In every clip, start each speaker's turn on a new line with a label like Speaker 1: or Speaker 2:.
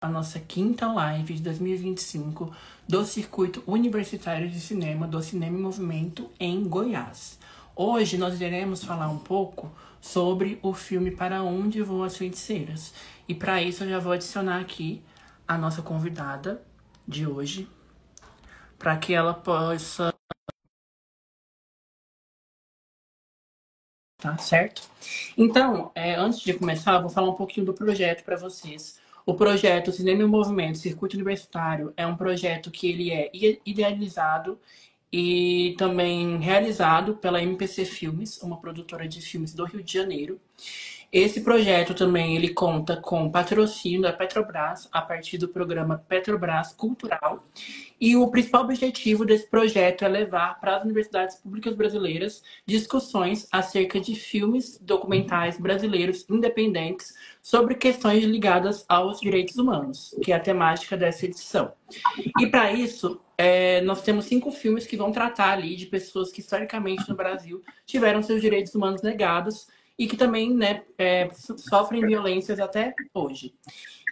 Speaker 1: A nossa quinta live de 2025 do Circuito Universitário de Cinema do Cinema em Movimento em Goiás. Hoje nós iremos falar um pouco sobre o filme Para Onde Voam as Feiticeiras. E para isso eu já vou adicionar aqui a nossa convidada de hoje, para que ela possa... Tá certo? Então, antes de começar, eu vou falar um pouquinho do projeto para vocês. O projeto Cinema em Movimento, Circuito Universitário, é um projeto que ele é idealizado e também realizado pela MPC Filmes, uma produtora de filmes do Rio de Janeiro. Esse projeto também ele conta com patrocínio da Petrobras, a partir do programa Petrobras Cultural. E o principal objetivo desse projeto é levar para as universidades públicas brasileiras discussões acerca de filmes documentais brasileiros independentes sobre questões ligadas aos direitos humanos, que é a temática dessa edição. E para isso, nós temos 5 filmes que vão tratar ali de pessoas que historicamente no Brasil tiveram seus direitos humanos negados e que também, né, sofrem violências até hoje.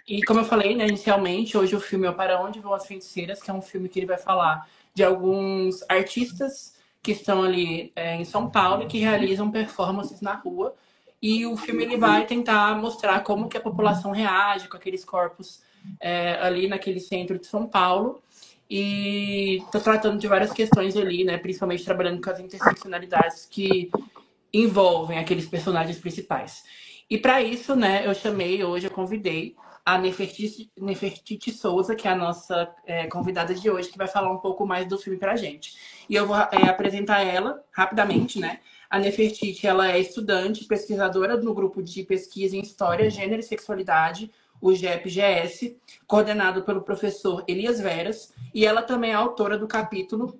Speaker 1: E como eu falei, né, inicialmente, hoje o filme é o Para Onde Vão as Feiticeiras, que é um filme que ele vai falar de alguns artistas que estão ali em São Paulo e que realizam performances na rua. E o filme ele vai tentar mostrar como que a população reage com aqueles corpos ali naquele centro de São Paulo. E tô tratando de várias questões ali, né, principalmente trabalhando com as interseccionalidades que envolvem aqueles personagens principais. E para isso, né, eu convidei a Nefertiti Souza, que é a nossa convidada de hoje, que vai falar um pouco mais do filme pra gente. E eu vou apresentar ela rapidamente, né? A Nefertiti, ela é estudante, pesquisadora no grupo de pesquisa em História, Gênero e Sexualidade, o GEP-GS, coordenado pelo professor Elias Veras, e ela também é autora do capítulo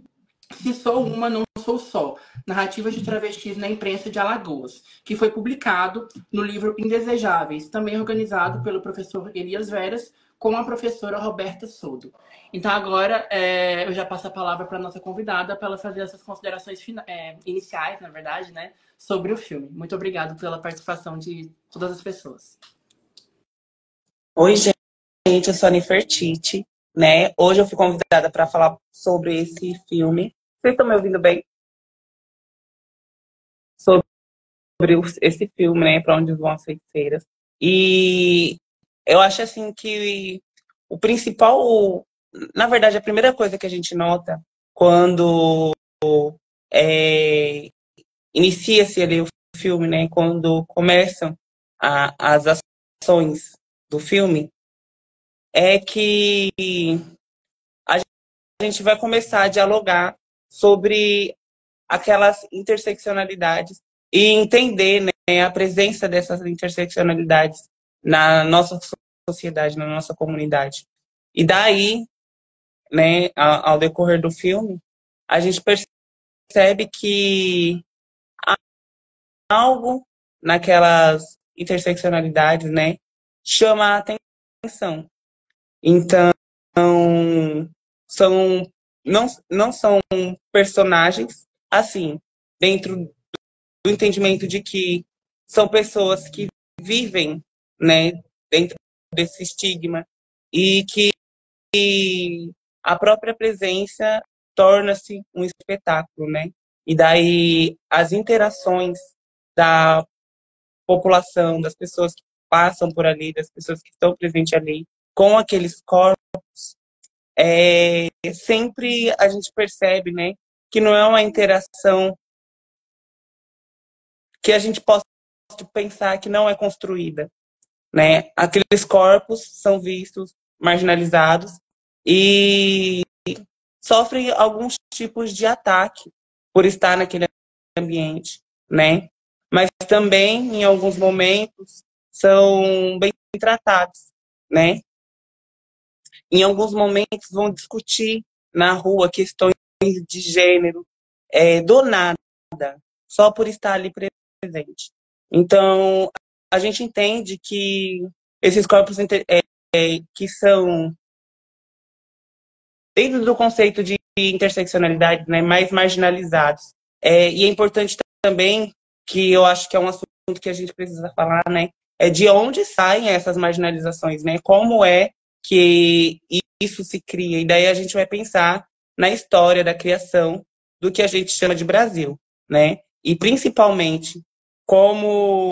Speaker 1: Se Sou Uma, Não Sou Só, Narrativas de Travestis na Imprensa de Alagoas, que foi publicado no livro Indesejáveis, também organizado pelo professor Elias Veras, com a professora Roberta Sodo. Então agora eu já passo a palavra para a nossa convidada para ela fazer essas considerações iniciais, na verdade, né, sobre o filme. Muito obrigado pela participação de todas as pessoas.
Speaker 2: Oi, gente, eu sou a Nefertiti, né? Hoje eu fui convidada para falar sobre esse filme. Vocês estão me ouvindo bem? Sobre esse filme, né? Para Onde Vão as Feiticeiras. E eu acho assim que o principal, na verdade, a primeira coisa que a gente nota quando inicia-se ali o filme, né? Quando começam as ações do filme, é que a gente vai começar a dialogar sobre aquelas interseccionalidades e entender, né, a presença dessas interseccionalidades na nossa sociedade, na nossa comunidade. E daí, né, ao decorrer do filme, a gente percebe que há algo naquelas interseccionalidades, né, chama a atenção. Então, não são personagens, assim, dentro do entendimento de que são pessoas que vivem, né, dentro desse estigma e que a própria presença torna-se um espetáculo, né? E daí as interações da população, das pessoas que passam por ali, das pessoas que estão presentes ali, com aqueles corpos, sempre a gente percebe, né, que não é uma interação que a gente possa pensar que não é construída, né? Aqueles corpos são vistos marginalizados e sofrem alguns tipos de ataque por estar naquele ambiente, né? Mas também, em alguns momentos, são bem tratados, né? Em alguns momentos vão discutir na rua questões de gênero, do nada, só por estar ali presente. Então, a gente entende que esses corpos que são, dentro do conceito de interseccionalidade, né, mais marginalizados. E é importante também, que eu acho que é um assunto que a gente precisa falar, né, é de onde saem essas marginalizações, né? Como é que isso se cria. E daí a gente vai pensar na história da criação do que a gente chama de Brasil, né? E principalmente como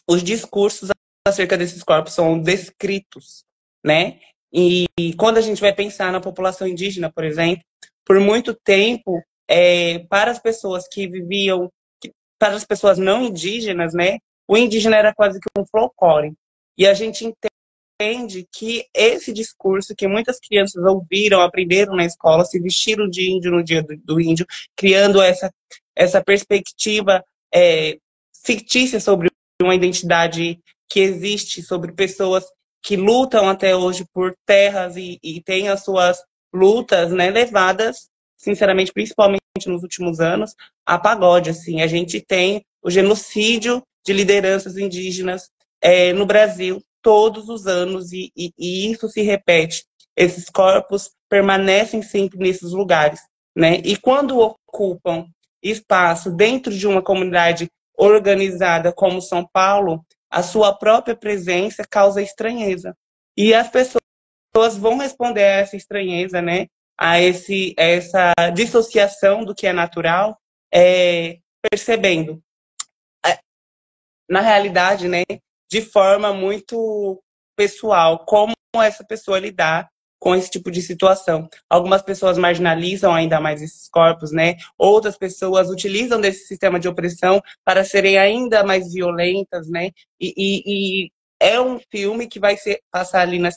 Speaker 2: os discursos acerca desses corpos são descritos, né? E quando a gente vai pensar na população indígena, por exemplo, por muito tempo, para as pessoas que viviam, para as pessoas não indígenas, né? O indígena era quase que um folclore. E a gente entende que esse discurso que muitas crianças ouviram, aprenderam na escola, se vestiram de índio no dia do índio, criando essa perspectiva fictícia sobre uma identidade que existe, sobre pessoas que lutam até hoje por terras e têm as suas lutas, né, levadas, sinceramente, principalmente nos últimos anos, a pagode. Assim. A gente tem o genocídio de lideranças indígenas no Brasil todos os anos e isso se repete. Esses corpos permanecem sempre nesses lugares, né? E quando ocupam espaço dentro de uma comunidade organizada como São Paulo, a sua própria presença causa estranheza. E as pessoas vão responder a essa estranheza, né? Essa dissociação do que é natural, percebendo, na realidade, né, de forma muito pessoal, como essa pessoa lidar com esse tipo de situação. Algumas pessoas marginalizam ainda mais esses corpos, né? Outras pessoas utilizam desse sistema de opressão para serem ainda mais violentas, né? E é um filme que vai passar ali no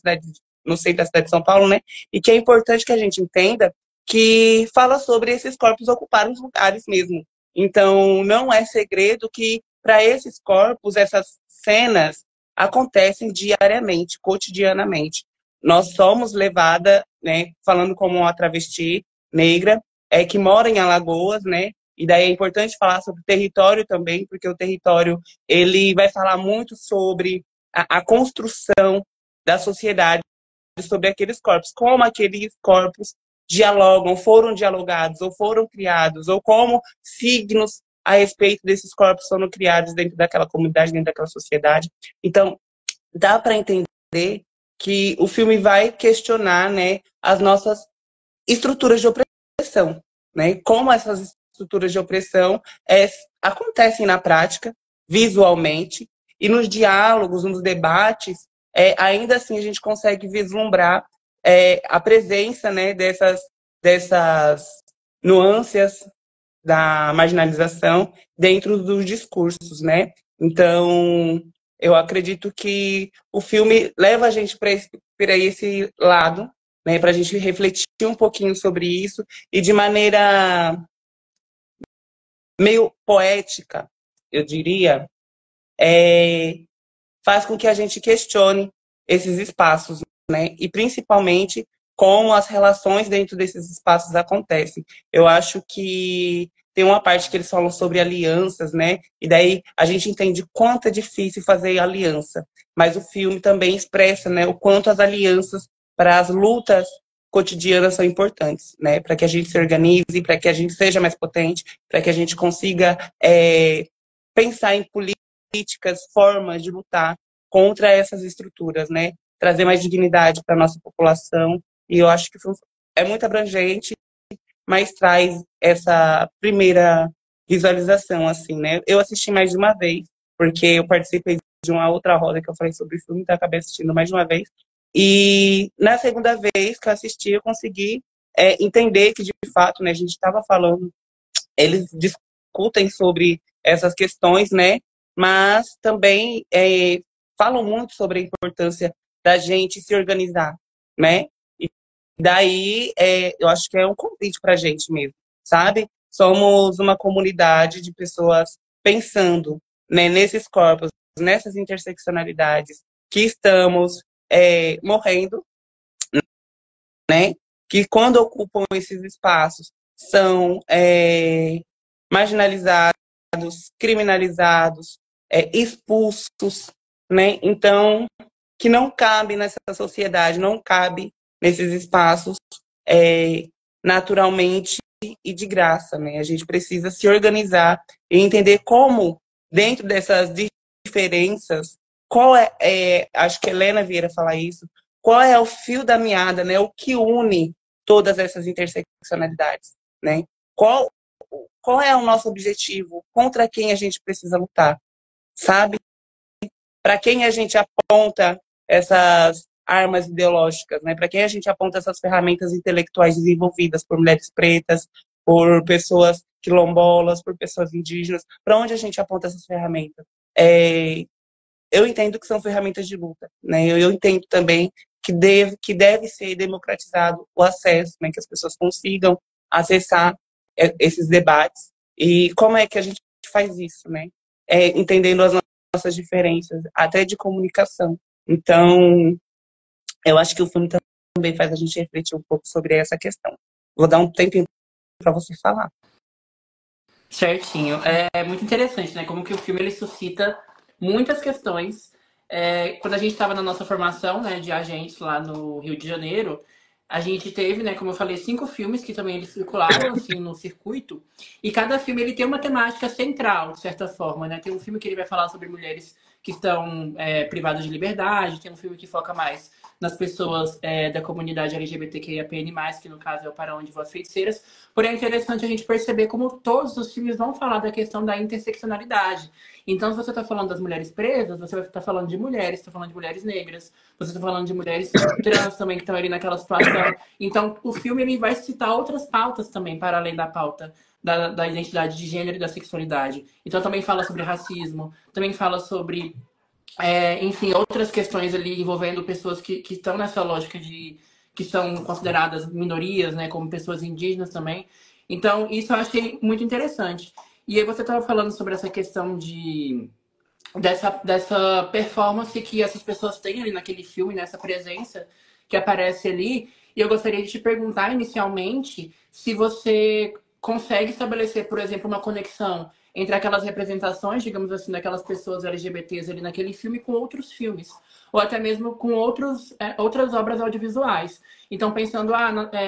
Speaker 2: centro da cidade de São Paulo, né? E que é importante que a gente entenda que fala sobre esses corpos ocuparem os lugares mesmo. Então, não é segredo que para esses corpos, essas cenas acontecem diariamente, cotidianamente. Nós somos levada, né, falando como uma travesti negra, que mora em Alagoas, né? E daí é importante falar sobre o território também, porque o território ele vai falar muito sobre a construção da sociedade, sobre aqueles corpos, como aqueles corpos dialogam, foram dialogados, ou foram criados, ou como signos a respeito desses corpos foram criados dentro daquela comunidade, dentro daquela sociedade. Então, dá para entender que o filme vai questionar, né, as nossas estruturas de opressão, né? Como essas estruturas de opressão acontecem na prática, visualmente, e nos diálogos, nos debates, ainda assim a gente consegue vislumbrar a presença, né, dessas nuances da marginalização dentro dos discursos, né? Então, eu acredito que o filme leva a gente para esse lado, né? Para a gente refletir um pouquinho sobre isso e de maneira meio poética, eu diria, faz com que a gente questione esses espaços, né? E principalmente como as relações dentro desses espaços acontecem. Eu acho que tem uma parte que eles falam sobre alianças, né? E daí a gente entende quanto é difícil fazer aliança. Mas o filme também expressa, né, o quanto as alianças para as lutas cotidianas são importantes, né? Para que a gente se organize, para que a gente seja mais potente, para que a gente consiga pensar em políticas, formas de lutar contra essas estruturas, né? Trazer mais dignidade para a nossa população. E eu acho que é muito abrangente, mas traz essa primeira visualização, assim, né? Eu assisti mais de uma vez, porque eu participei de uma outra roda que eu falei sobre o filme, então eu acabei assistindo mais de uma vez. E na segunda vez que eu assisti, eu consegui entender que, de fato, né, a gente estava falando, eles discutem sobre essas questões, né? Mas também falam muito sobre a importância da gente se organizar, né? E daí, eu acho que é um convite para a gente mesmo, sabe? Somos uma comunidade de pessoas pensando, né, nesses corpos, nessas interseccionalidades que estamos morrendo, né? Que quando ocupam esses espaços são marginalizados, criminalizados, expulsos, né? Então, que não cabe nessa sociedade, não cabe nesses espaços naturalmente e de graça, né? A gente precisa se organizar e entender como, dentro dessas diferenças, acho que Helena Vieira fala isso, qual é o fio da meada, né? O que une todas essas interseccionalidades, né? Qual, qual é o nosso objetivo? Contra quem a gente precisa lutar, sabe? Para quem a gente aponta essas armas ideológicas, né? Para quem a gente aponta essas ferramentas intelectuais desenvolvidas por mulheres pretas, por pessoas quilombolas, por pessoas indígenas, para onde a gente aponta essas ferramentas? Eu entendo que são ferramentas de luta, né? Eu entendo também que deve ser democratizado o acesso, né? Que as pessoas consigam acessar esses debates. E como é que a gente faz isso, né? Entendendo as nossas diferenças, até de comunicação. Então, eu acho que o filme também faz a gente refletir um pouco sobre essa questão. Vou dar um tempinho para você falar.
Speaker 1: Certinho. É muito interessante, né? Como que o filme ele suscita muitas questões. Quando a gente estava na nossa formação, né, de agentes lá no Rio de Janeiro, a gente teve, né, como eu falei, 5 filmes que também eles circularam assim no circuito, e cada filme ele tem uma temática central, de certa forma, né? Tem um filme que ele vai falar sobre mulheres que estão privadas de liberdade, tem um filme que foca mais nas pessoas da comunidade LGBTQIAPN+, que no caso é o Para Onde Vão as Feiticeiras. Porém, é interessante a gente perceber como todos os filmes vão falar da questão da interseccionalidade. Então, se você está falando das mulheres presas, você vai estar falando de mulheres, está falando de mulheres negras, você está falando de mulheres trans também que estão ali naquela situação. Então, o filme ele vai citar outras pautas também, para além da pauta da identidade de gênero e da sexualidade. Então, também fala sobre racismo, também fala sobre enfim, outras questões ali envolvendo pessoas que estão nessa lógica de que são consideradas minorias, né, como pessoas indígenas também. Então, isso eu achei muito interessante. E aí você estava falando sobre essa questão dessa performance que essas pessoas têm ali naquele filme, nessa presença que aparece ali. E eu gostaria de te perguntar inicialmente se você consegue estabelecer, por exemplo, uma conexão entre aquelas representações, digamos assim, daquelas pessoas LGBTs ali naquele filme com outros filmes, ou até mesmo com outras obras audiovisuais. Então, pensando,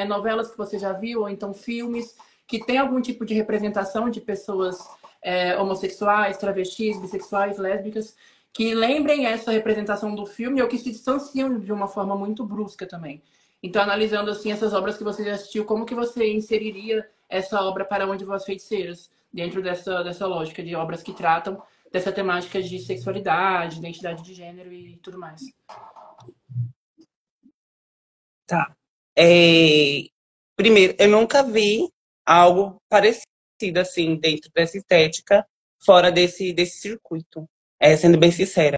Speaker 1: novelas que você já viu, ou então filmes que tem algum tipo de representação de pessoas homossexuais, travestis, bissexuais, lésbicas, que lembrem essa representação do filme ou que se distanciam de uma forma muito brusca também. Então, analisando assim essas obras que você já assistiu, como que você inseriria essa obra Para Onde Vão as Feiticeiras dentro dessa lógica de obras que tratam dessa temática de sexualidade, identidade de gênero e tudo mais?
Speaker 2: Tá. Primeiro, eu nunca vi algo parecido assim dentro dessa estética, fora desse circuito, sendo bem sincera.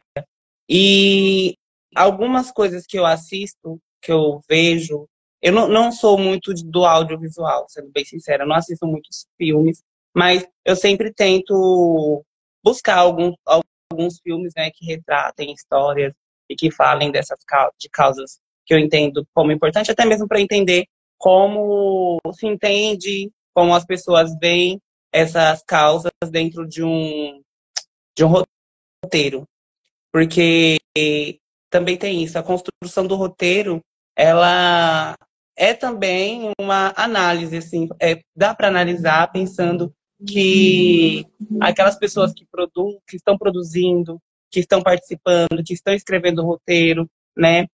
Speaker 2: E algumas coisas que eu assisto, que eu vejo, eu não sou muito do audiovisual, sendo bem sincera, eu não assisto muitos filmes, mas eu sempre tento buscar alguns filmes, né, que retratem histórias e que falem de causas que eu entendo como importante, até mesmo para entender como se entende, como as pessoas veem essas causas dentro de um roteiro. Porque também tem isso, a construção do roteiro, ela é também uma análise, assim, dá para analisar pensando que aquelas pessoas que estão produzindo, que estão participando, que estão escrevendo o roteiro, né?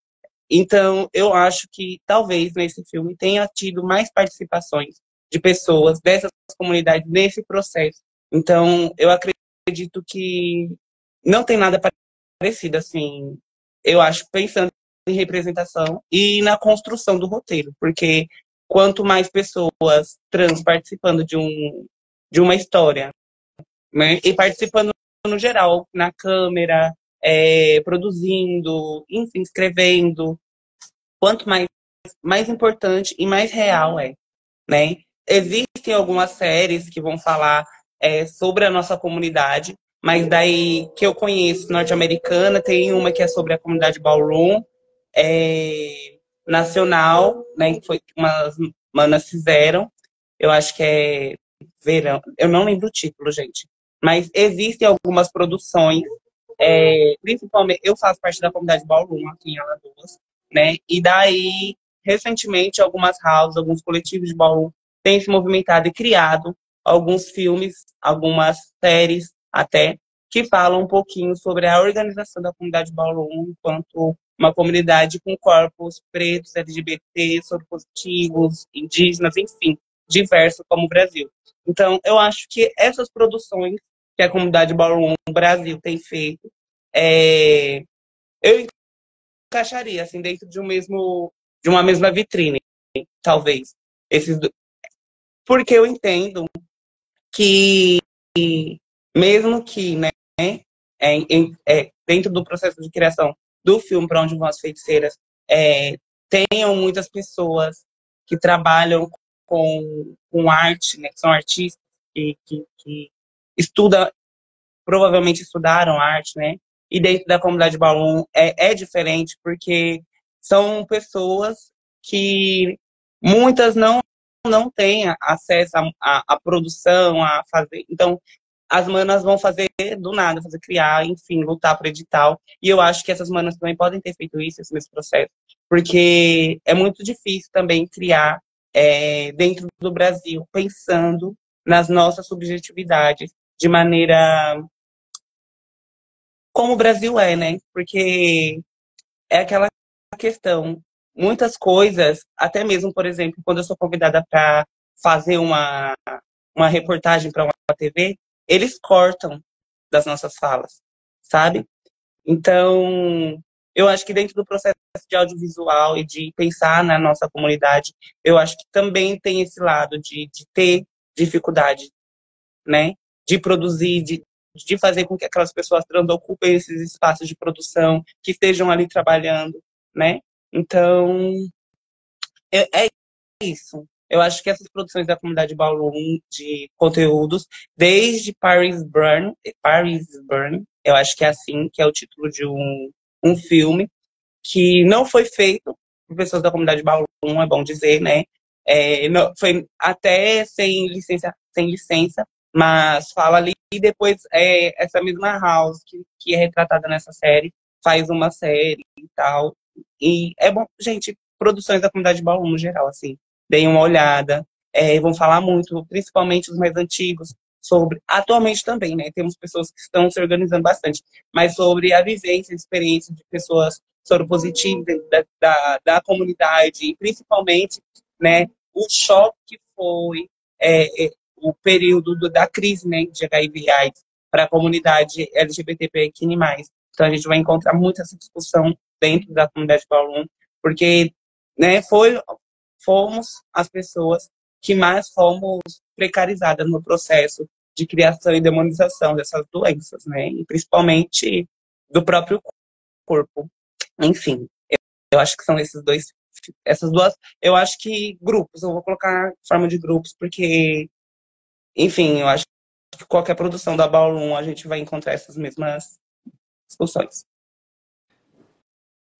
Speaker 2: Então, eu acho que talvez nesse filme tenha tido mais participações de pessoas dessas comunidades nesse processo. Então, eu acredito que não tem nada parecido, assim, eu acho, pensando em representação e na construção do roteiro, porque quanto mais pessoas trans participando de uma história, né, e participando no geral, na câmera, produzindo, enfim, escrevendo, quanto mais importante e mais real né? Existem algumas séries que vão falar sobre a nossa comunidade, mas daí que eu conheço, norte-americana, tem uma que é sobre a comunidade Ballroom, nacional, né? Que foi que umas manas fizeram. Eu acho que é Verão. Eu não lembro o título, gente. Mas existem algumas produções, principalmente, eu faço parte da comunidade Ballroom aqui em Alagoas, né? E daí, recentemente, algumas houses, alguns coletivos de Ballroom têm se movimentado e criado alguns filmes, algumas séries até, que falam um pouquinho sobre a organização da comunidade Ballroom enquanto uma comunidade com corpos pretos, LGBT, soropositivos, indígenas, enfim, diversos como o Brasil. Então, eu acho que essas produções que a comunidade Ballroom Brasil tem feito, eu encaixaria assim dentro de uma mesma vitrine, talvez. Porque eu entendo que mesmo que, né, dentro do processo de criação do filme Para Onde Vão as Feiticeiras, tenham muitas pessoas que trabalham com arte, né, que são artistas, que estudam, provavelmente estudaram arte, né? E dentro da comunidade Balloon é diferente, porque são pessoas que muitas não têm acesso à produção, a fazer. Então, as manas vão fazer do nada, fazer criar, enfim, lutar por edital. E eu acho que essas manas também podem ter feito isso, esse mesmo processo, porque é muito difícil também criar dentro do Brasil, pensando nas nossas subjetividades de maneira como o Brasil é, né? Porque é aquela questão, muitas coisas, até mesmo, por exemplo, quando eu sou convidada para fazer uma reportagem para uma TV, eles cortam das nossas falas, sabe? Então, eu acho que dentro do processo de audiovisual e de pensar na nossa comunidade, eu acho que também tem esse lado de ter dificuldade, né? De produzir, de fazer com que aquelas pessoas trans ocupem esses espaços de produção, que estejam ali trabalhando, né? Então, é isso. Eu acho que essas produções da comunidade Ballroom de conteúdos, desde Paris Burn, eu acho que é assim, que é o título de um filme, que não foi feito por pessoas da comunidade Ballroom, é bom dizer, né? Foi até sem licença, mas fala ali, e depois essa mesma House, que é retratada nessa série, faz uma série e tal. E é bom, gente, produções da comunidade Ballroom no geral, assim, deem uma olhada. Vão falar muito, principalmente os mais antigos, sobre, atualmente também, né? Temos pessoas que estão se organizando bastante, mas sobre a vivência, a experiência de pessoas soropositivas da comunidade, e principalmente, né, o choque que foi o período da crise, né, de HIV/AIDS para a comunidade LGBTQI+. Então, a gente vai encontrar muito essa discussão dentro da comunidade Ballroom, porque, né, fomos as pessoas que mais fomos precarizadas no processo de criação e demonização dessas doenças, né, e principalmente do próprio corpo. Enfim, eu acho que são essas duas, eu acho que grupos, eu vou colocar forma de grupos, porque, enfim, eu acho que qualquer produção da Ballroom a gente vai encontrar essas mesmas discussões.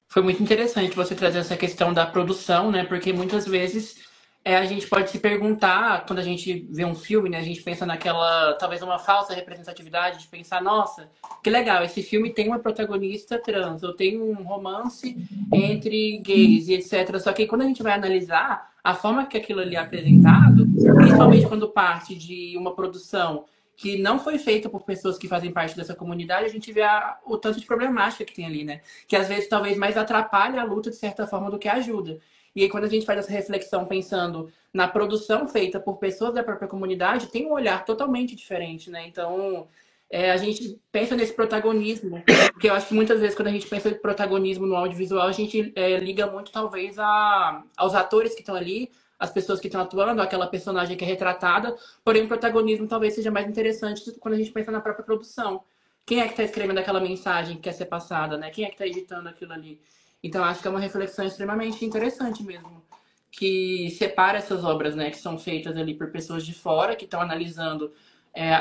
Speaker 1: Foi muito interessante você trazer essa questão da produção, né? Porque muitas vezes a gente pode se perguntar, quando a gente vê um filme, né? A gente pensa naquela, talvez uma falsa representatividade, de pensar, nossa, que legal, esse filme tem uma protagonista trans, ou tem um romance entre gays e etc. Só que quando a gente vai analisar a forma que aquilo ali é apresentado, principalmente quando parte de uma produção que não foi feita por pessoas que fazem parte dessa comunidade, a gente vê o tanto de problemática que tem ali, né? Que às vezes talvez mais atrapalha a luta de certa forma do que ajuda. E aí, quando a gente faz essa reflexão pensando na produção feita por pessoas da própria comunidade, tem um olhar totalmente diferente, né? Então, a gente pensa nesse protagonismo, porque eu acho que muitas vezes, quando a gente pensa em protagonismo no audiovisual, a gente liga muito, talvez, aos atores que estão ali, as pessoas que estão atuando, aquela personagem que é retratada, porém o protagonismo talvez seja mais interessante quando a gente pensa na própria produção. Quem é que está escrevendo aquela mensagem que quer ser passada, né? Quem é que está editando aquilo ali? Então, acho que é uma reflexão extremamente interessante mesmo, que separa essas obras, né, que são feitas ali por pessoas de fora, que estão analisando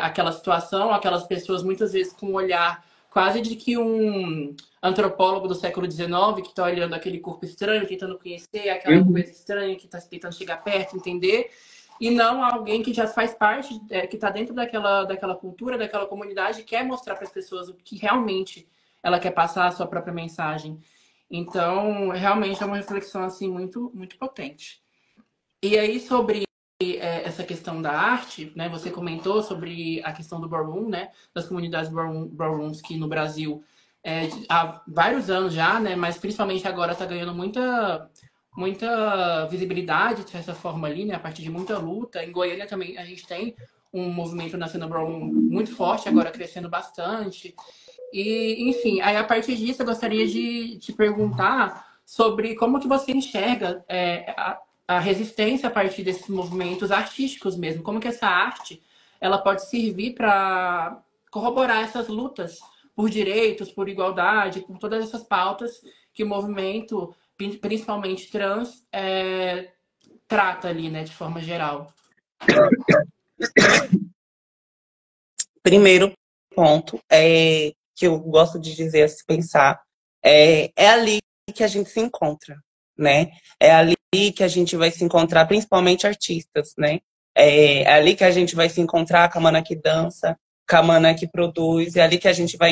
Speaker 1: aquela situação, aquelas pessoas muitas vezes com um olhar quase de que um antropólogo do século XIX que está olhando aquele corpo estranho, tentando conhecer aquela coisa estranha, que está tentando chegar perto, entender, e não alguém que já faz parte, que está dentro daquela cultura, daquela comunidade, e quer mostrar para as pessoas o que realmente ela quer passar, a sua própria mensagem. Então, realmente é uma reflexão assim muito, muito potente. E aí, sobre essa questão da arte, né? Você comentou sobre a questão do ballroom, né? Das comunidades ballrooms que no Brasil há vários anos já, né? Mas principalmente agora está ganhando muita visibilidade, de certa forma, ali, né? A partir de muita luta. Em Goiânia também a gente tem um movimento na cena Brown muito forte, agora crescendo bastante. E, enfim, aí a partir disso eu gostaria de te perguntar sobre como que você enxerga a resistência a partir desses movimentos artísticos mesmo. Como que essa arte ela pode servir para corroborar essas lutas por direitos, por igualdade, por todas essas pautas que o movimento, principalmente trans, trata ali, né, de forma geral.
Speaker 2: Primeiro ponto que eu gosto de dizer, a se pensar, é ali que a gente se encontra, né? É ali que a gente vai se encontrar, principalmente artistas, né? É ali que a gente vai se encontrar com a mana que dança, com a mana que produz, é ali que a gente vai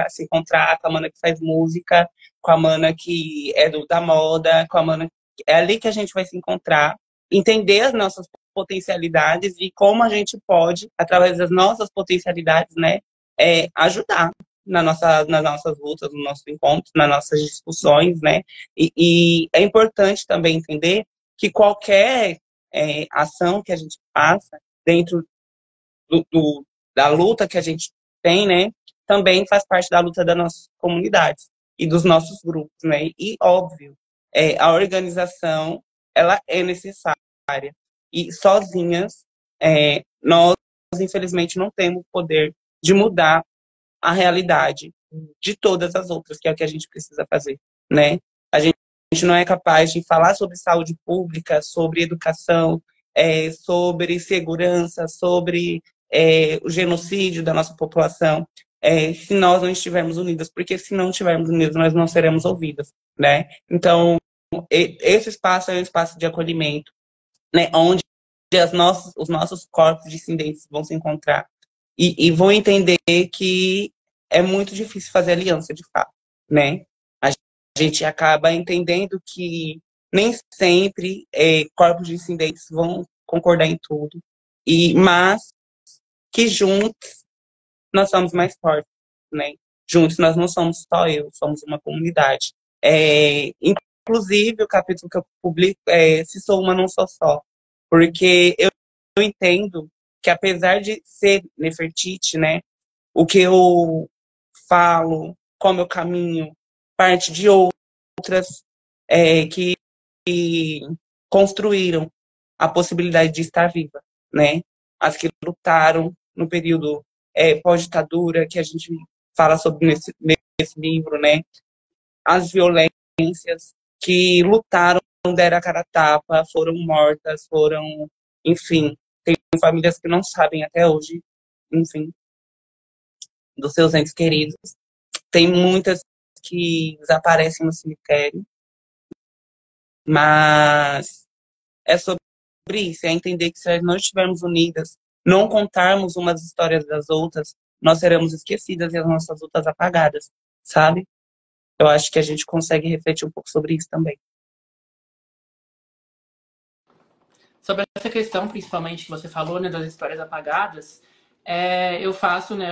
Speaker 2: se encontrar com a mana que faz música, com a mana que é da moda, com a mana... É ali que a gente vai se encontrar, entender as nossas potencialidades e como a gente pode, através das nossas potencialidades, né, ajudar nas nossas lutas, nos nossos encontros, nas nossas discussões, né? E é importante também entender que qualquer ação que a gente faça dentro da luta que a gente tem, né, também faz parte da luta das nossas comunidades e dos nossos grupos, né? E, óbvio, a organização, ela é necessária. E sozinhas, nós, infelizmente, não temos poder de mudar a realidade de todas as outras, que é o que a gente precisa fazer, né? A gente não é capaz de falar sobre saúde pública, sobre educação, sobre segurança, sobre o genocídio da nossa população, se nós não estivermos unidas, porque se não estivermos unidas, nós não seremos ouvidas, né? Então, esse espaço é um espaço de acolhimento, né? Onde os nossos corpos dissidentes vão se encontrar e vão entender que é muito difícil fazer aliança, de fato, né? A gente acaba entendendo que nem sempre corpos dissidentes vão concordar em tudo, mas que juntos nós somos mais fortes, né? Juntos nós não somos só eu, somos uma comunidade. Inclusive, o capítulo que eu publico é Se Sou Uma, Não Sou Só, porque eu entendo que apesar de ser Nefertiti, né, o que eu falo, como eu caminho, parte de outras que construíram a possibilidade de estar viva, né? As que lutaram no período pós-ditadura, que a gente fala sobre nesse livro, né? As violências que lutaram, deram a cara a tapa, foram mortas, enfim, tem famílias que não sabem até hoje, enfim, dos seus entes queridos. Tem muitas que desaparecem no cemitério, mas é sobre isso, é entender que se nós não estivermos unidas, não contarmos umas histórias das outras, nós seremos esquecidas e as nossas lutas apagadas, sabe? Eu acho que a gente consegue refletir um pouco sobre isso também.
Speaker 1: Sobre essa questão, principalmente, que você falou, né, das histórias apagadas, eu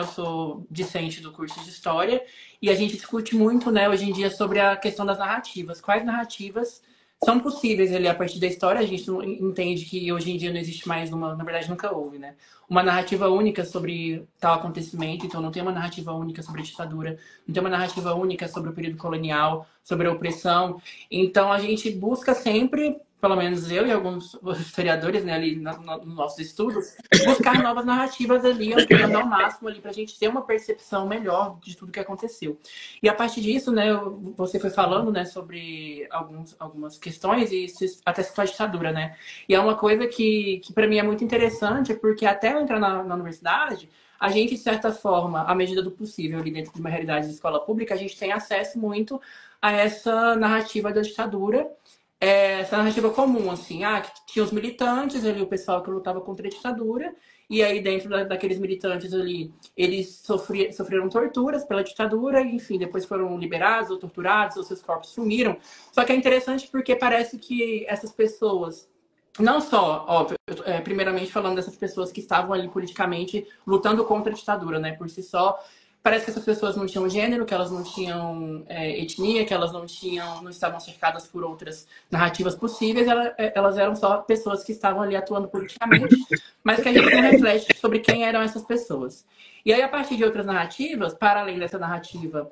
Speaker 1: sou discente do curso de História, e a gente discute muito, né, hoje em dia, sobre a questão das narrativas. Quais narrativas são possíveis ali a partir da história? A gente não entende que hoje em dia não existe mais na verdade nunca houve, né? Uma narrativa única sobre tal acontecimento, então não tem uma narrativa única sobre a ditadura, não tem uma narrativa única sobre o período colonial, sobre a opressão. Então a gente busca sempre, pelo menos eu e alguns historiadores, né, ali nos nossos estudos, buscar novas narrativas ali, ampliando ao máximo ali, para a gente ter uma percepção melhor de tudo que aconteceu. E a partir disso, né, você foi falando, né, sobre algumas questões e até citou a ditadura, né? E é uma coisa que para mim é muito interessante, porque até eu entrar na universidade, a gente, de certa forma, à medida do possível, ali dentro de uma realidade de escola pública, a gente tem acesso muito a essa narrativa da ditadura, essa narrativa comum, assim, que tinha os militantes ali, o pessoal que lutava contra a ditadura, e aí dentro daqueles militantes ali, eles sofreram torturas pela ditadura, enfim, depois foram liberados ou torturados, ou seus corpos sumiram. Só que é interessante porque parece que essas pessoas, não só, óbvio, primeiramente falando dessas pessoas que estavam ali politicamente lutando contra a ditadura, né, por si só, parece que essas pessoas não tinham gênero, que elas não tinham etnia, que elas não estavam cercadas por outras narrativas possíveis, elas eram só pessoas que estavam ali atuando politicamente, mas que a gente não reflete sobre quem eram essas pessoas. E aí, a partir de outras narrativas, para além dessa narrativa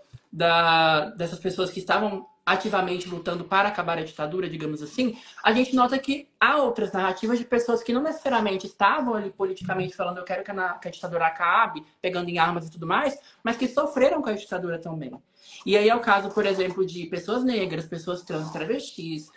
Speaker 1: dessas pessoas que estavam ativamente lutando para acabar a ditadura, digamos assim, a gente nota que há outras narrativas de pessoas que não necessariamente estavam ali politicamente falando eu quero que a ditadura acabe, pegando em armas e tudo mais, mas que sofreram com a ditadura também. E aí é o caso, por exemplo, de pessoas negras, pessoas trans, travestis,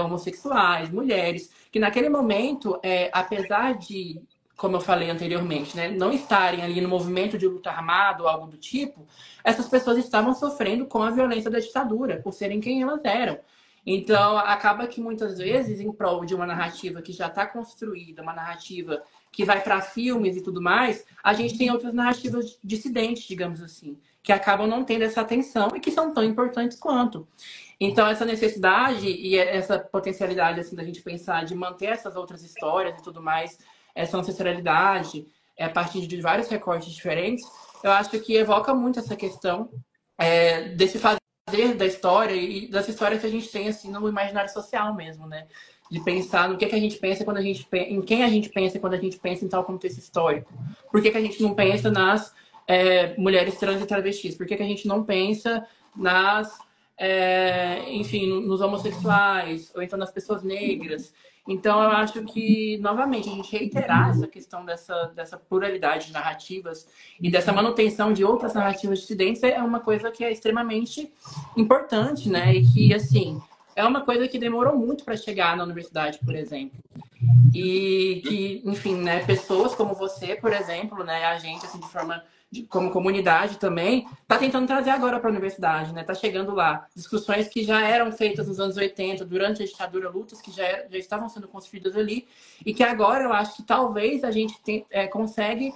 Speaker 1: homossexuais, mulheres, que naquele momento, apesar de, como eu falei anteriormente, né, não estarem ali no movimento de luta armada ou algo do tipo, essas pessoas estavam sofrendo com a violência da ditadura, por serem quem elas eram. Então, acaba que muitas vezes, em prol de uma narrativa que já está construída, uma narrativa que vai para filmes e tudo mais, a gente tem outras narrativas dissidentes, digamos assim, que acabam não tendo essa atenção e que são tão importantes quanto. Então, essa necessidade e essa potencialidade assim, da gente pensar de manter essas outras histórias e tudo mais, essa ancestralidade, a partir de vários recortes diferentes, eu acho que evoca muito essa questão desse fazer da história e das histórias que a gente tem assim no imaginário social mesmo, né? De pensar no que a gente pensa quando a gente em quem a gente pensa quando a gente pensa em tal contexto histórico. Por que a gente não pensa nas mulheres trans e travestis? Por que a gente não pensa nas enfim, nos homossexuais ou então nas pessoas negras? Então, eu acho que, novamente, a gente reiterar essa questão dessa pluralidade de narrativas e dessa manutenção de outras narrativas dissidentes é uma coisa que é extremamente importante, né? E que, assim, é uma coisa que demorou muito para chegar na universidade, por exemplo. E que, enfim, né, pessoas como você, por exemplo, né, a gente, assim, como comunidade também, está tentando trazer agora para a universidade, né? Está chegando lá. Discussões que já eram feitas nos anos 80, durante a ditadura, lutas que já estavam sendo construídas ali, e que agora eu acho que talvez a gente consegue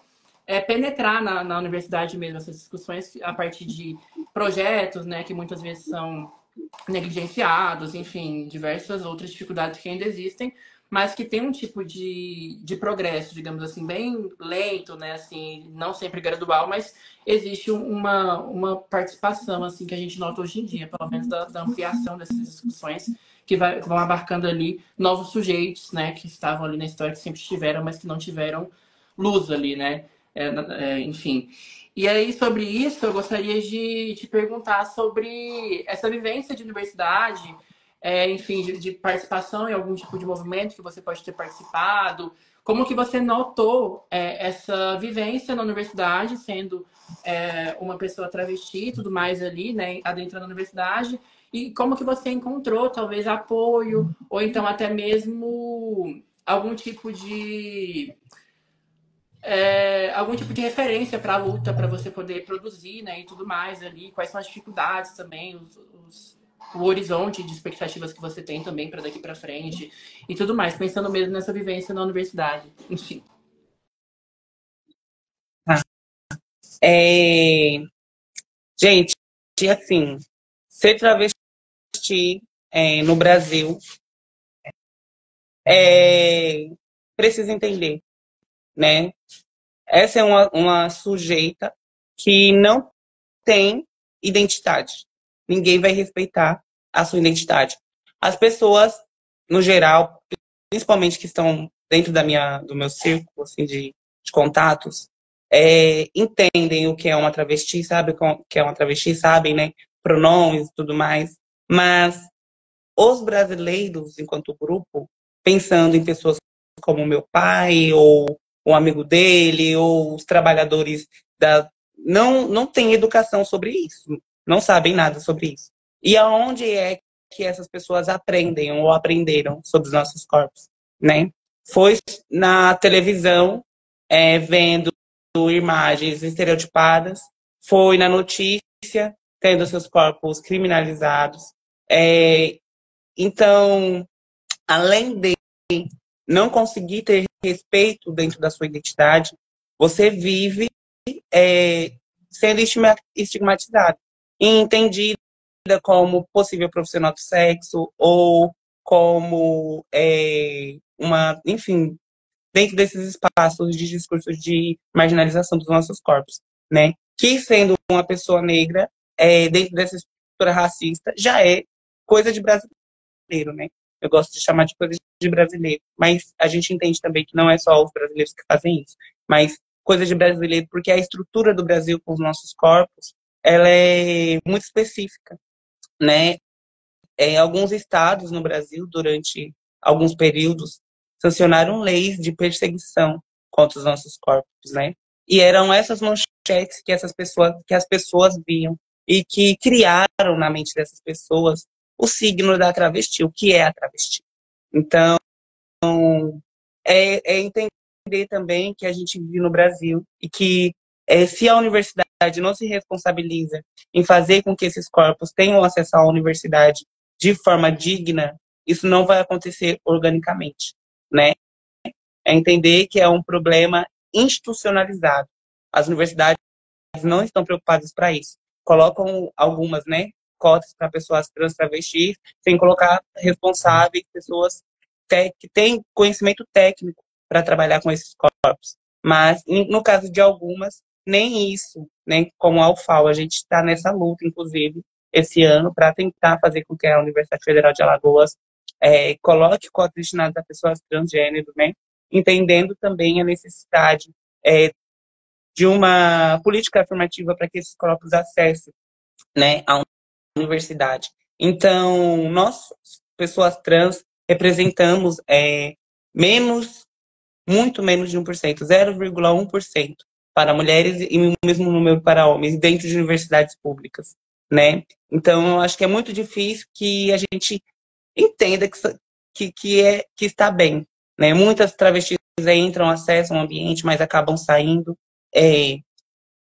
Speaker 1: penetrar na universidade mesmo, essas discussões a partir de projetos, né, que muitas vezes são negligenciados, enfim, diversas outras dificuldades que ainda existem, mas que tem um tipo de progresso, digamos assim, bem lento, né? Assim, não sempre gradual, mas existe uma participação assim que a gente nota hoje em dia, pelo menos da ampliação dessas discussões que vão abarcando ali novos sujeitos, né? Que estavam ali na história, que sempre estiveram, mas que não tiveram luz ali, né? Enfim. E aí, sobre isso, eu gostaria de te perguntar sobre essa vivência de universidade, enfim, de participação em algum tipo de movimento que você pode ter participado. Como que você notou essa vivência na universidade, sendo uma pessoa travesti e tudo mais ali, né, adentrando a universidade, e como que você encontrou, talvez, apoio, ou então até mesmo algum tipo de referência para a luta, para você poder produzir, né, e tudo mais ali, quais são as dificuldades também, o horizonte de expectativas que você tem também para daqui para frente e tudo mais, pensando mesmo nessa vivência na universidade, enfim.
Speaker 2: Gente, assim, ser travesti no Brasil precisa entender, né? Essa é uma sujeita que não tem identidade. Ninguém vai respeitar a sua identidade. As pessoas, no geral, principalmente que estão dentro do meu círculo assim, de contatos, entendem o que é uma travesti, sabem o que é uma travesti, sabem, né? Pronomes e tudo mais. Mas os brasileiros, enquanto grupo, pensando em pessoas como meu pai, ou um amigo dele, ou os trabalhadores não têm educação sobre isso, não sabem nada sobre isso. E aonde é que essas pessoas aprendem ou aprenderam sobre os nossos corpos, né? Foi na televisão, vendo imagens estereotipadas, foi na notícia, tendo seus corpos criminalizados. Então, além de não conseguir ter respeito dentro da sua identidade, você vive sendo estigmatizado e entendida como possível profissional do sexo ou como enfim, dentro desses espaços de discursos de marginalização dos nossos corpos, né? que sendo uma pessoa negra, dentro dessa estrutura racista, já é coisa de brasileiro, né? Eu gosto de chamar de coisa de brasileiro, mas a gente entende também que não é só os brasileiros que fazem isso, mas coisa de brasileiro, porque a estrutura do Brasil com os nossos corpos, ela é muito específica, né? Alguns estados no Brasil, durante alguns períodos, sancionaram leis de perseguição contra os nossos corpos, né? E eram essas manchetes que as pessoas viam e que criaram na mente dessas pessoas o signo da travesti, o que é a travesti. Então, é entender também que a gente vive no Brasil e que se a universidade não se responsabiliza em fazer com que esses corpos tenham acesso à universidade de forma digna, isso não vai acontecer organicamente, né? É entender que é um problema institucionalizado. As universidades não estão preocupadas para isso. Colocam algumas, né, cotas para pessoas trans, travestis, sem colocar responsáveis, pessoas que têm conhecimento técnico para trabalhar com esses corpos. Mas, no caso de algumas, nem isso, né, como a UFAL, a gente está nessa luta, inclusive, esse ano, para tentar fazer com que a Universidade Federal de Alagoas coloque cotas destinadas a pessoas transgênero, né, entendendo também a necessidade de uma política afirmativa para que esses corpos acessem, né, a universidade. Então, nós, pessoas trans, representamos menos, muito menos de 1%, 0,1% para mulheres e o mesmo número para homens dentro de universidades públicas, né? Então, eu acho que é muito difícil que a gente entenda que está bem, né? Muitas travestis entram, acessam o ambiente, mas acabam saindo,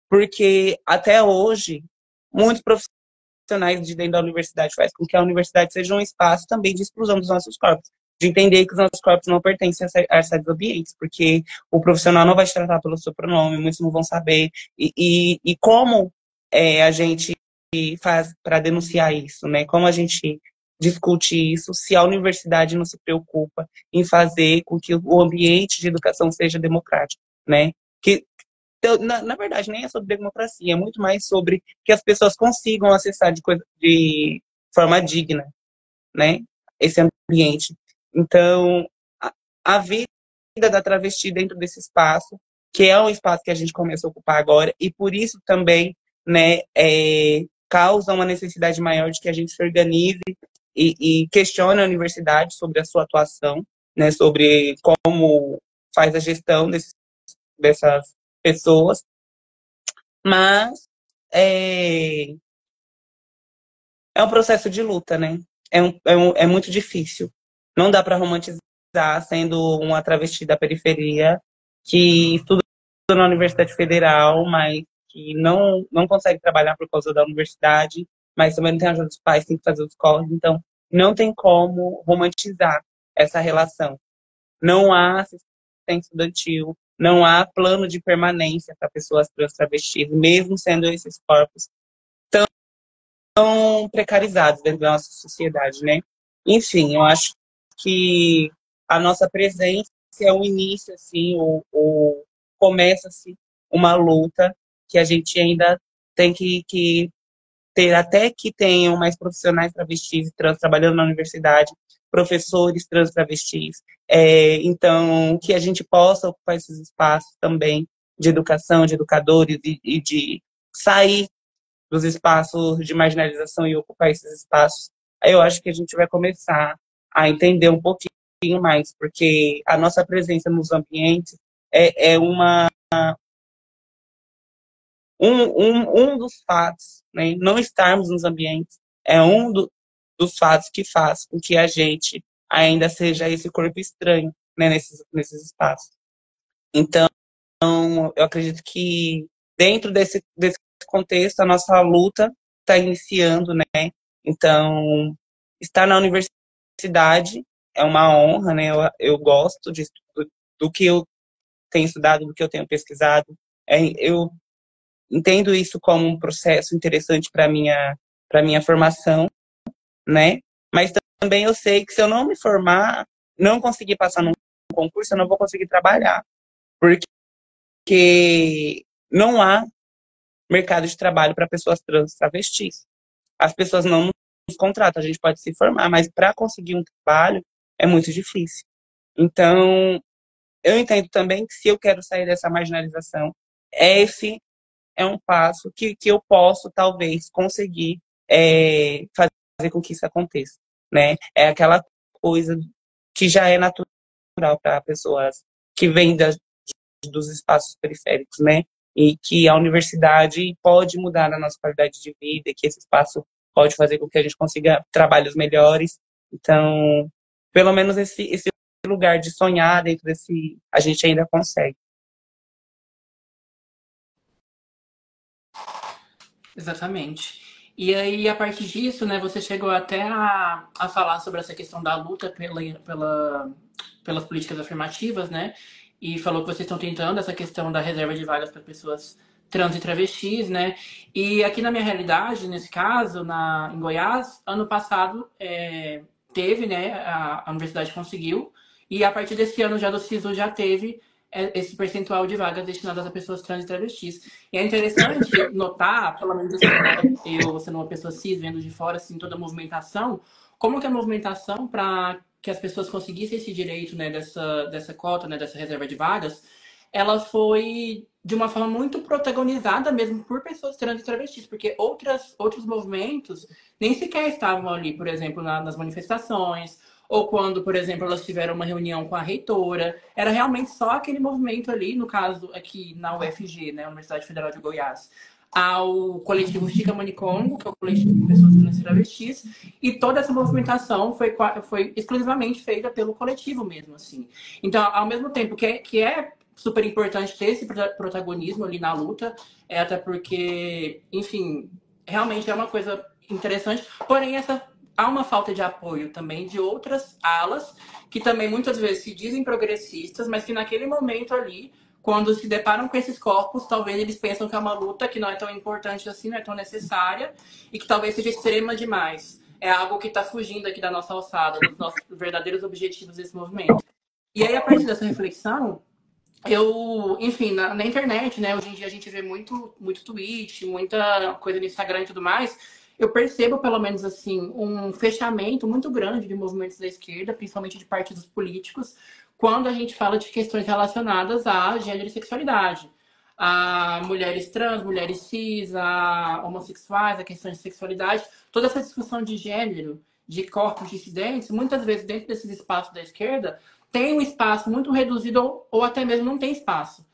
Speaker 2: porque até hoje muitos profissionais de dentro da universidade faz com que a universidade seja um espaço também de exclusão dos nossos corpos, de entender que os nossos corpos não pertencem a esses ambientes, porque o profissional não vai te tratar pelo seu pronome, muitos não vão saber, e como a gente faz para denunciar isso, né? Como a gente discute isso se a universidade não se preocupa em fazer com que o ambiente de educação seja democrático, né? Então, na verdade, nem é sobre democracia, é muito mais sobre que as pessoas consigam acessar de forma digna, né, esse ambiente. Então, a vida da travesti dentro desse espaço, que é um espaço que a gente começa a ocupar agora, e por isso também, né, causa uma necessidade maior de que a gente se organize e questione a universidade sobre a sua atuação, né, sobre como faz a gestão dessas pessoas, mas é um processo de luta, né? É muito difícil. Não dá para romantizar sendo uma travesti da periferia que estuda na Universidade Federal, mas que não consegue trabalhar por causa da universidade, mas também não tem ajuda dos pais, tem que fazer os corres, então não tem como romantizar essa relação. Não há assistência estudantil, não há plano de permanência para pessoas trans travestis, mesmo sendo esses corpos tão precarizados dentro da nossa sociedade, né? Enfim, eu acho que a nossa presença é o início, assim, começa-se uma luta que a gente ainda tem que ter, até que tenham mais profissionais travestis e trans trabalhando na universidade, professores trans travestis. Então, que a gente possa ocupar esses espaços também de educação, de educadores e de sair dos espaços de marginalização e ocupar esses espaços. Aí eu acho que a gente vai começar a entender um pouquinho mais, porque a nossa presença nos ambientes é um dos fatos, né? Não estarmos nos ambientes é dos fatos que faz com que a gente ainda seja esse corpo estranho, né, nesses espaços. Então, eu acredito que dentro desse contexto, a nossa luta está iniciando, né? Então, estar na universidade é uma honra, né? Eu gosto do que eu tenho estudado, do que eu tenho pesquisado. Eu entendo isso como um processo interessante para minha formação, né? Mas também eu sei que se eu não me formar, não conseguir passar num concurso, eu não vou conseguir trabalhar, porque não há mercado de trabalho para pessoas trans e travestis. As pessoas não nos contratam, a gente pode se formar, mas para conseguir um trabalho é muito difícil. Então, eu entendo também que se eu quero sair dessa marginalização, esse é um passo que eu posso, talvez, conseguir fazer com que isso aconteça, né? É aquela coisa que já é natural para pessoas que vêm dos espaços periféricos, né? E que a universidade pode mudar a nossa qualidade de vida, que esse espaço pode fazer com que a gente consiga trabalhos melhores. Então, pelo menos esse lugar de sonhar dentro desse, a gente ainda consegue.
Speaker 1: Exatamente. E aí, a partir disso, né, você chegou até a falar sobre essa questão da luta pelas políticas afirmativas, né? E falou que vocês estão tentando essa questão da reserva de vagas para pessoas trans e travestis, né? E aqui na minha realidade, nesse caso, em Goiás, ano passado teve, né? A universidade conseguiu, e a partir desse ano já do SISU já teve esse percentual de vagas destinadas a pessoas trans e travestis. E é interessante notar, pelo menos assim, né? Eu sendo uma pessoa cis, vendo de fora, assim, toda a movimentação, como que a movimentação para que as pessoas conseguissem esse direito, né, dessa cota, né, dessa reserva de vagas, ela foi de uma forma muito protagonizada mesmo por pessoas trans e travestis, porque outros movimentos nem sequer estavam ali, por exemplo, nas manifestações, ou quando, por exemplo, elas tiveram uma reunião com a reitora. Era realmente só aquele movimento ali, no caso aqui na UFG, né, Universidade Federal de Goiás, ao coletivo Chica Manicongo, que é o coletivo de pessoas trans e travestis, e toda essa movimentação foi exclusivamente feita pelo coletivo mesmo, assim. Então, ao mesmo tempo que é super importante ter esse protagonismo ali na luta, até porque, enfim, realmente é uma coisa interessante, porém há uma falta de apoio também de outras alas que também muitas vezes se dizem progressistas, mas que naquele momento ali, quando se deparam com esses corpos, talvez eles pensam que é uma luta que não é tão importante assim, não é tão necessária e que talvez seja extrema demais. É algo que está fugindo aqui da nossa alçada, dos nossos verdadeiros objetivos desse movimento. E aí, a partir dessa reflexão, enfim, na internet, né? Hoje em dia a gente vê muito tweet, muita coisa no Instagram e tudo mais. Eu percebo, pelo menos assim, um fechamento muito grande de movimentos da esquerda, principalmente de partidos políticos, quando a gente fala de questões relacionadas a gênero e sexualidade. A mulheres trans, mulheres cis, a homossexuais, a questões de sexualidade, toda essa discussão de gênero, de corpos dissidentes, muitas vezes dentro desses espaços da esquerda, tem um espaço muito reduzido ou até mesmo não tem espaço.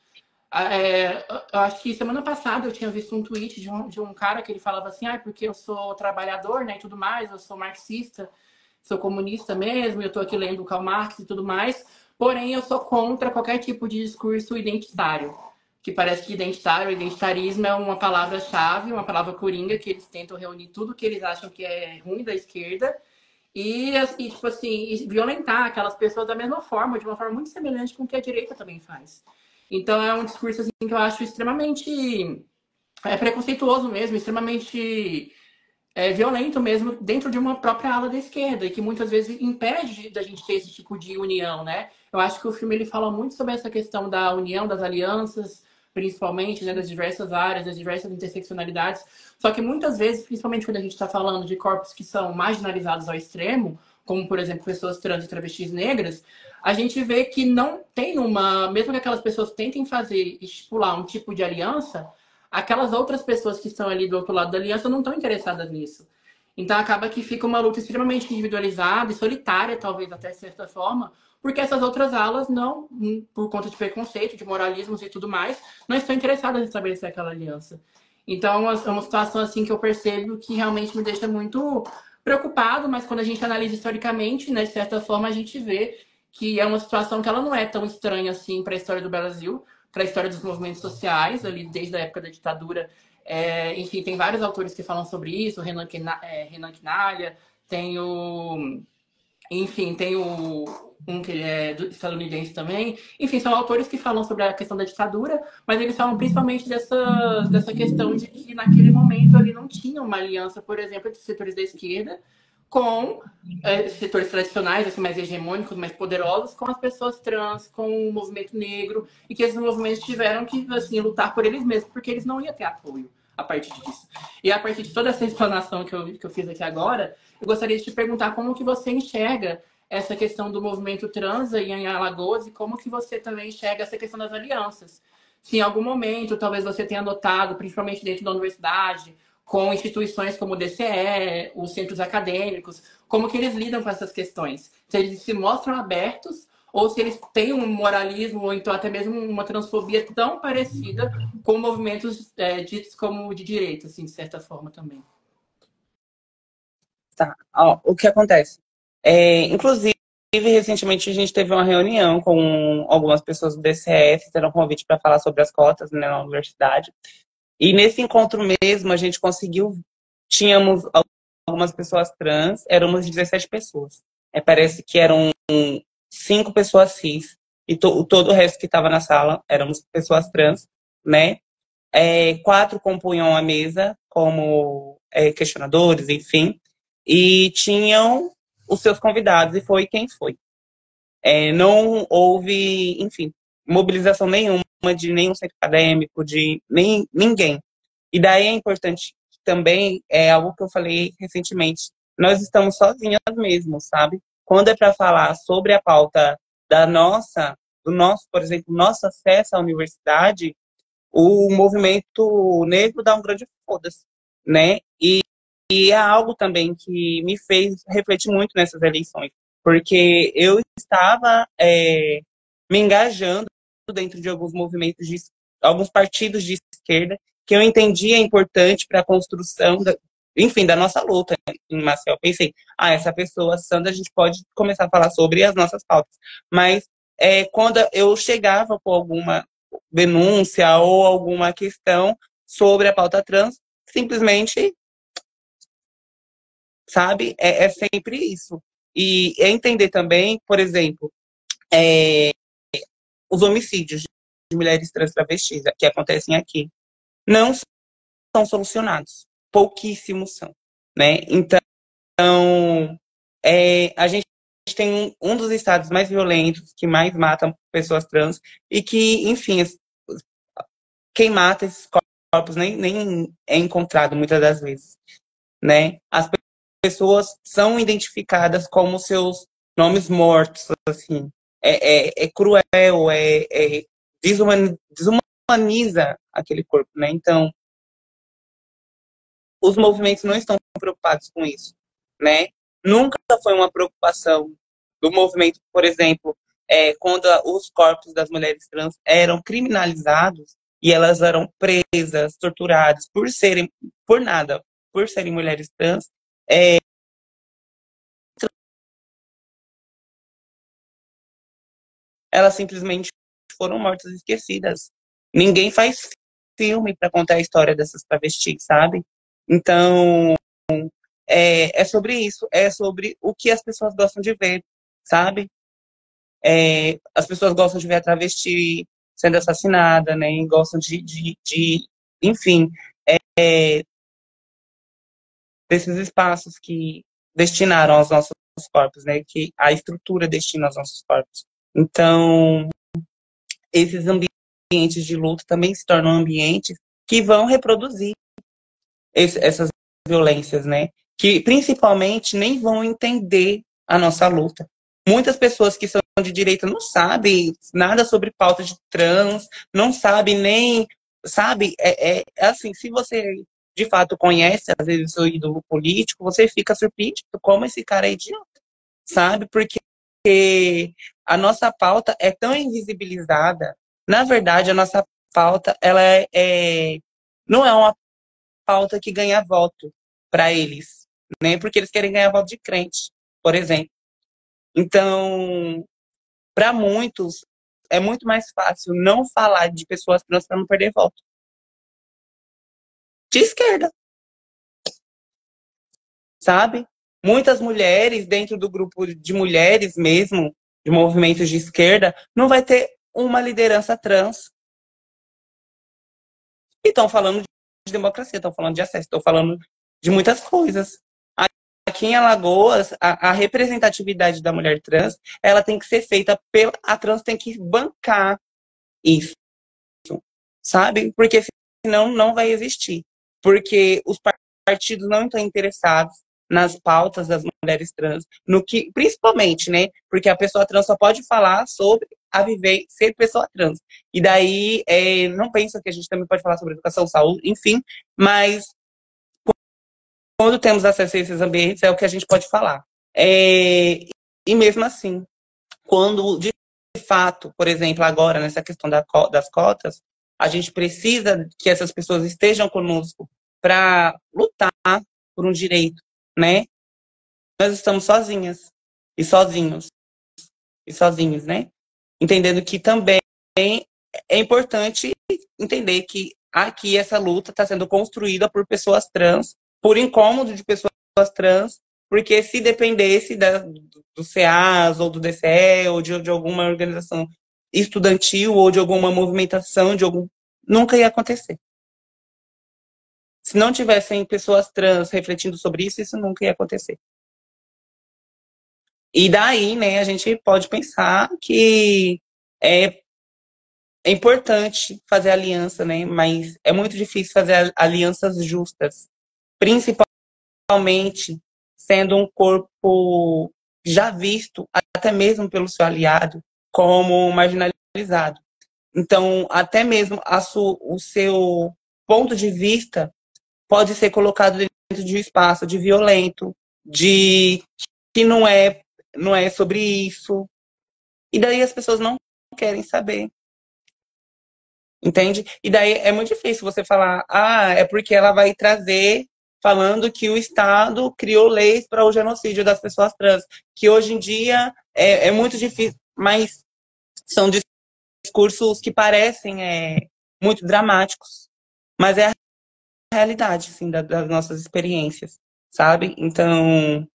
Speaker 1: Eu acho que semana passada eu tinha visto um tweet de um cara que ele falava assim, porque eu sou trabalhador, né, e tudo mais, eu sou marxista, sou comunista mesmo, eu estou aqui lendo Karl Marx e tudo mais, porém eu sou contra qualquer tipo de discurso identitário, que parece que identitarismo é uma palavra-chave, uma palavra coringa, que eles tentam reunir tudo que eles acham que é ruim da esquerda tipo assim, violentar aquelas pessoas da mesma forma, de uma forma muito semelhante com o que a direita também faz. Então é um discurso assim, que eu acho extremamente preconceituoso mesmo, extremamente violento mesmo dentro de uma própria ala da esquerda e que muitas vezes impede da gente ter esse tipo de união, né? Eu acho que o filme ele fala muito sobre essa questão da união, das alianças, principalmente, né, das diversas áreas, das diversas interseccionalidades. Só que muitas vezes, principalmente quando a gente está falando de corpos que são marginalizados ao extremo, como por exemplo pessoas trans e travestis negras, a gente vê que não tem mesmo que aquelas pessoas tentem fazer, estipular um tipo de aliança, aquelas outras pessoas que estão ali do outro lado da aliança não estão interessadas nisso. Então acaba que fica uma luta extremamente individualizada e solitária, talvez até de certa forma, porque essas outras alas não, por conta de preconceito, de moralismos e tudo mais, não estão interessadas em estabelecer aquela aliança. Então é uma situação assim que eu percebo que realmente me deixa muito preocupado, mas quando a gente analisa historicamente, né, de certa forma a gente vê que é uma situação que ela não é tão estranha assim para a história do Brasil, para a história dos movimentos sociais, ali desde a época da ditadura. Enfim, tem vários autores que falam sobre isso, Renan Quinalha, tem enfim, tem um que ele é estadunidense também. Enfim, são autores que falam sobre a questão da ditadura, mas eles falam principalmente dessa questão de que naquele momento ali não tinha uma aliança, por exemplo, entre os setores da esquerda com setores tradicionais, assim, mais hegemônicos, mais poderosos, com as pessoas trans, com o movimento negro, e que esses movimentos tiveram que assim, lutar por eles mesmos, porque eles não iam ter apoio. a partir disso. E a partir de toda essa explanação que eu fiz aqui agora, eu gostaria de te perguntar como que você enxerga essa questão do movimento trans aí em Alagoas e como que você também enxerga essa questão das alianças. Se em algum momento, talvez você tenha notado, principalmente dentro da universidade, com instituições como o DCE, os centros acadêmicos, como que eles lidam com essas questões. Se eles se mostram abertos ou se eles têm um moralismo ou então até mesmo uma transfobia tão parecida com movimentos ditos como de direita, assim, de certa forma também.
Speaker 2: Tá. Ó, o que acontece? Inclusive, recentemente a gente teve uma reunião com algumas pessoas do DCF, fizeram um convite para falar sobre as cotas, né, na universidade. E nesse encontro mesmo, a gente conseguiu. Tínhamos algumas pessoas trans, éramos 17 pessoas. Parece que eram 5 pessoas cis. E todo o resto que estava na sala éramos pessoas trans, né? 4 compunham a mesa como questionadores, enfim. E tinham os seus convidados, e foi quem foi. Não houve, enfim, mobilização nenhuma de nenhum centro acadêmico, de ninguém. E daí é importante também, algo que eu falei recentemente, nós estamos sozinhas mesmo, sabe? Quando é para falar sobre a pauta do nosso, por exemplo, nosso acesso à universidade, o movimento negro dá um grande foda-se, né? E é algo também que me fez refletir muito nessas eleições, porque eu estava me engajando dentro de alguns movimentos, alguns partidos de esquerda, que eu entendia importante para a construção, enfim, da nossa luta em Maceió. Eu pensei, essa pessoa, Sandra, a gente pode começar a falar sobre as nossas pautas. Mas quando eu chegava com alguma denúncia ou alguma questão sobre a pauta trans, simplesmente, sabe, é sempre isso. E entender também, por exemplo, os homicídios de mulheres trans travestis que acontecem aqui não são solucionados. Pouquíssimos são, né? Então, a gente tem um dos estados mais violentos, que mais matam pessoas trans, e que, enfim, quem mata esses corpos nem é encontrado muitas das vezes, né? As pessoas são identificadas como seus nomes mortos, assim. É cruel, desumaniza aquele corpo, né? Então, os movimentos não estão preocupados com isso, né? Nunca foi uma preocupação do movimento, por exemplo, quando os corpos das mulheres trans eram criminalizados e elas eram presas, torturadas por nada, por serem mulheres trans, elas simplesmente foram mortas e esquecidas. Ninguém faz filme para contar a história dessas travestis, sabe? Então, é sobre isso, é sobre o que as pessoas gostam de ver, sabe? As pessoas gostam de ver a travesti sendo assassinada, né? E gostam enfim, desses espaços que destinaram aos nossos corpos, né? Que a estrutura destina aos nossos corpos. Então, esses ambientes de luta também se tornam ambientes que vão reproduzir essas violências, né? Que principalmente nem vão entender a nossa luta. Muitas pessoas que são de direita não sabem nada sobre pauta de trans, não sabem nem, sabe? Assim, se você de fato conhece, às vezes, o seu ídolo político, você fica surpreendido como esse cara é idiota, sabe? Porque a nossa pauta é tão invisibilizada. Na verdade, a nossa pauta, ela não é uma pauta que ganha voto para eles, né? Porque eles querem ganhar voto de crente, por exemplo. Então, para muitos, é muito mais fácil não falar de pessoas trans para não perder voto. De esquerda, sabe? Muitas mulheres, dentro do grupo de mulheres mesmo, de movimentos de esquerda, não vai ter uma liderança trans. E estão falando de democracia, estão falando de acesso, estão falando de muitas coisas. Aqui em Alagoas, a representatividade da mulher trans, ela tem que ser feita a trans tem que bancar isso, sabe? Porque senão não vai existir. porque os partidos não estão interessados nas pautas das mulheres trans, no que, principalmente, né? Porque a pessoa trans só pode falar sobre a viver, ser pessoa trans. E daí, não pensa que a gente também pode falar sobre educação, saúde, enfim, mas quando temos acesso a esses ambientes, é o que a gente pode falar. E mesmo assim, quando, de fato, por exemplo, agora, nessa questão das cotas, a gente precisa que essas pessoas estejam conosco para lutar por um direito, né? Nós estamos sozinhas e sozinhos e sozinhos, né? Entendendo que também é importante entender que aqui essa luta está sendo construída por pessoas trans, por incômodo de pessoas trans, porque se dependesse do CEAS ou do DCE ou de alguma organização estudantil ou de alguma movimentação, nunca ia acontecer. Se não tivessem pessoas trans refletindo sobre isso, isso nunca ia acontecer. E daí, né, a gente pode pensar que é importante fazer aliança, né, mas é muito difícil fazer alianças justas, principalmente sendo um corpo já visto, até mesmo pelo seu aliado, como marginalizado. Então, até mesmo o seu ponto de vista pode ser colocado dentro de um espaço de violento, de que não é sobre isso. E daí as pessoas não querem saber. Entende? E daí é muito difícil você falar, é porque ela vai trazer falando que o Estado criou leis para o genocídio das pessoas trans, que hoje em dia é muito difícil, mas são discursos que parecem muito dramáticos, mas é a realidade, assim, das nossas experiências, sabe? Então,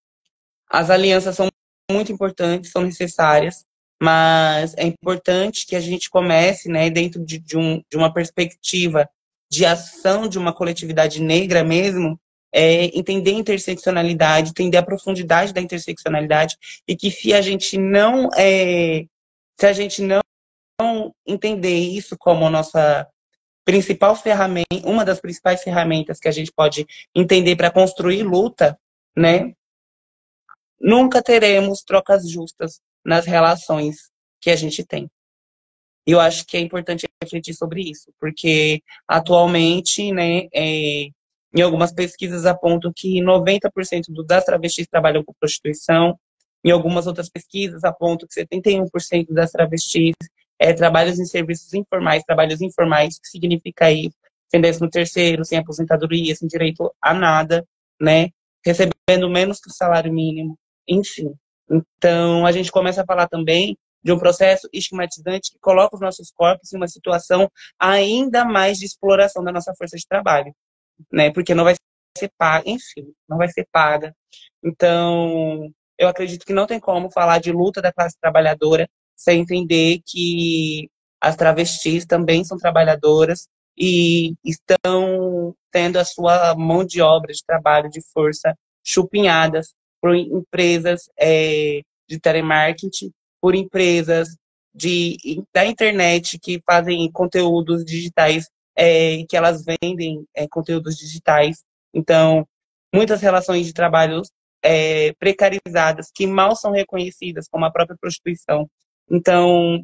Speaker 2: as alianças são muito importantes, são necessárias, mas é importante que a gente comece, né, dentro de uma perspectiva de ação de uma coletividade negra mesmo, entender a interseccionalidade, entender a profundidade da interseccionalidade, e que se a gente não entender isso como a nossa principal ferramenta, uma das principais ferramentas que a gente pode entender para construir luta, né, nunca teremos trocas justas nas relações que a gente tem. E eu acho que é importante refletir sobre isso, porque atualmente, né, em algumas pesquisas apontam que 90% das travestis trabalham com prostituição, em algumas outras pesquisas apontam que 71% das travestis trabalham em serviços informais, trabalhos informais, que significa aí sem 13º, sem aposentadoria, sem direito a nada, né, recebendo menos que o salário mínimo, enfim. Então, a gente começa a falar também de um processo estigmatizante que coloca os nossos corpos em uma situação ainda mais de exploração da nossa força de trabalho, né? Porque não vai ser paga, enfim, não vai ser paga. Então, eu acredito que não tem como falar de luta da classe trabalhadora sem entender que as travestis também são trabalhadoras e estão tendo a sua mão de obra, de trabalho, de força chupinhadas por empresas de telemarketing, por empresas da internet que fazem conteúdos digitais, que elas vendem conteúdos digitais. Então, muitas relações de trabalho precarizadas, que mal são reconhecidas, como a própria prostituição. Então,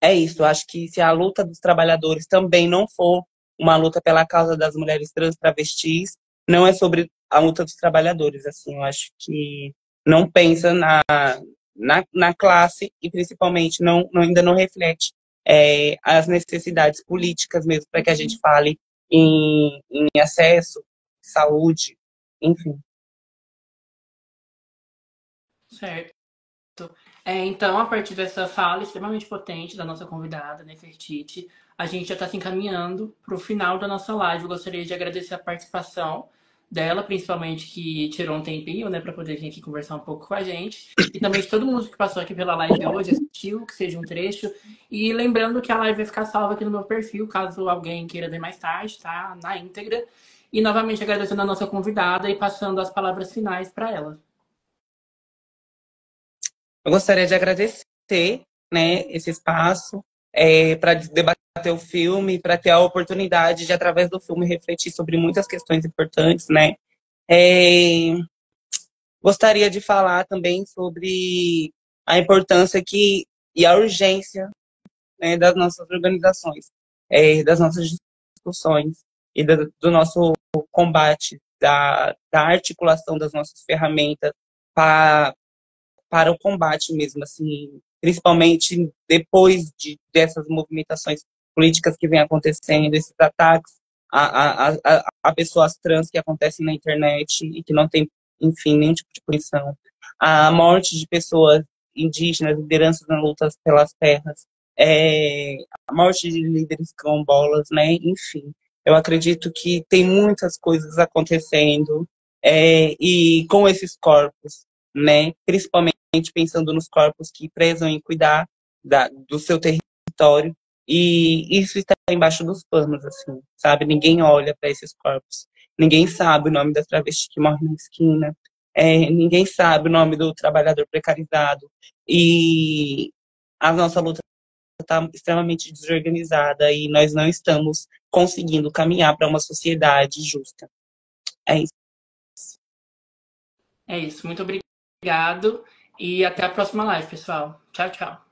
Speaker 2: é isso. Eu acho que se a luta dos trabalhadores também não for uma luta pela causa das mulheres trans travestis, não é sobre a luta dos trabalhadores. Assim, eu acho que não pensa na classe e, principalmente, ainda não reflete as necessidades políticas mesmo, para que a gente fale em acesso, saúde, enfim.
Speaker 1: Certo. Então, a partir dessa fala extremamente potente da nossa convidada, Nefertiti, a gente já está se encaminhando para o final da nossa live. Eu gostaria de agradecer a participação dela, principalmente que tirou um tempinho, né, para poder vir aqui conversar um pouco com a gente. E também de todo mundo que passou aqui pela live hoje, assistiu, que seja um trecho. E lembrando que a live vai ficar salva aqui no meu perfil, caso alguém queira ver mais tarde, tá? Na íntegra. E novamente agradecendo a nossa convidada e passando as palavras finais para ela.
Speaker 2: Eu gostaria de agradecer, né, esse espaço, para debater o filme, para ter a oportunidade de, através do filme, refletir sobre muitas questões importantes, né? É, gostaria de falar também sobre a importância e a urgência, né, das nossas organizações, das nossas discussões e do nosso combate, da articulação das nossas ferramentas para o combate mesmo, assim, principalmente depois dessas movimentações políticas que vêm acontecendo, esses ataques a pessoas trans que acontecem na internet e que não tem, enfim, nenhum tipo de punição, a morte de pessoas indígenas, lideranças na luta pelas terras, a morte de líderes quilombolas, né? Enfim, eu acredito que tem muitas coisas acontecendo e com esses corpos, né? Principalmente pensando nos corpos que prezam em cuidar do seu território. E isso está embaixo dos panos, assim, sabe? Ninguém olha para esses corpos. Ninguém sabe o nome da travesti que morre na esquina. Ninguém sabe o nome do trabalhador precarizado. E a nossa luta está extremamente desorganizada e nós não estamos conseguindo caminhar para uma sociedade justa. É isso.
Speaker 1: É isso. Muito obrigado e até a próxima live, pessoal. Tchau, tchau.